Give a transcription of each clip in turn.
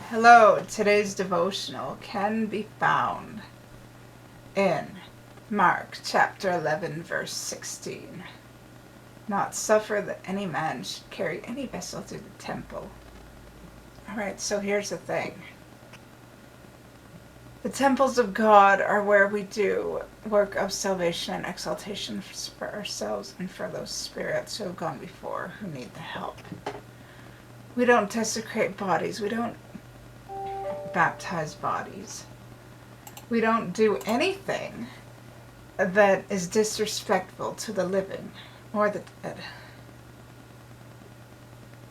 Hello, today's devotional can be found in Mark chapter 11 verse 16. Not suffer that any man should carry any vessel through the temple. Alright, so here's the thing. The temples of God are where we do work of salvation and exaltation for ourselves and for those spirits who have gone before who need the help. We don't desecrate bodies. We don't baptize bodies. We don't do anything that is disrespectful to the living or the dead.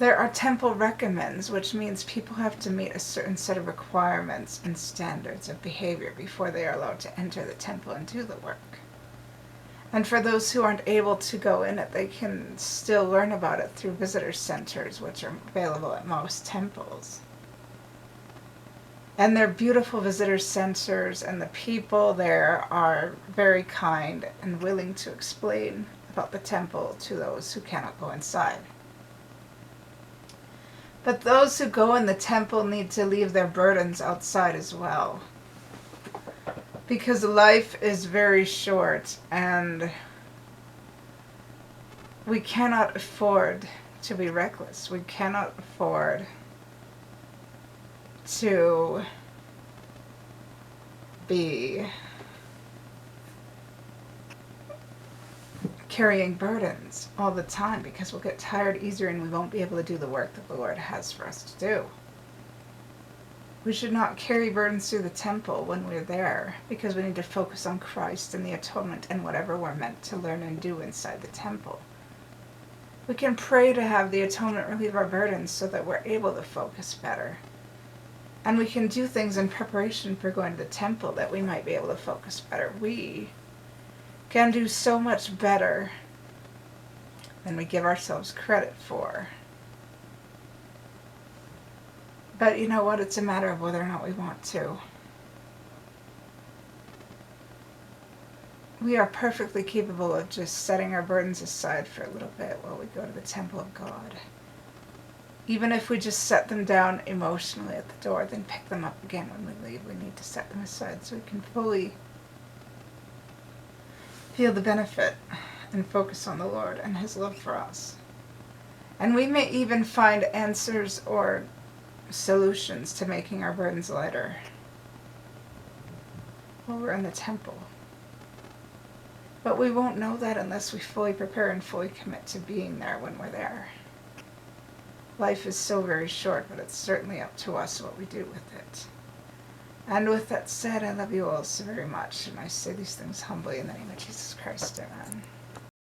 There are temple recommends, which means people have to meet a certain set of requirements and standards of behavior before they are allowed to enter the temple and do the work. And for those who aren't able to go in it, they can still learn about it through visitor centers, which are available at most temples. And they're beautiful visitor centers, and the people there are very kind and willing to explain about the temple to those who cannot go inside. But those who go in the temple need to leave their burdens outside as well. Because life is very short, and we cannot afford to be reckless. We cannot afford to be carrying burdens all the time, because we'll get tired easier and we won't be able to do the work that the Lord has for us to do. We should not carry burdens through the temple when we're there, because we need to focus on Christ and the atonement and whatever we're meant to learn and do inside the temple. We can pray to have the atonement relieve our burdens so that we're able to focus better. And we can do things in preparation for going to the temple that we might be able to focus better. We can do so much better than we give ourselves credit for. But you know what? It's a matter of whether or not we want to. We are perfectly capable of just setting our burdens aside for a little bit while we go to the temple of God. Even if we just set them down emotionally at the door, then pick them up again when we leave. We need to set them aside so we can fully feel the benefit and focus on the Lord and His love for us. And we may even find answers or solutions to making our burdens lighter while we're in the temple. But we won't know that unless we fully prepare and fully commit to being there when we're there. Life is so very short, but it's certainly up to us what we do with it. And with that said, I love you all so very much, and I say these things humbly in the name of Jesus Christ. Amen.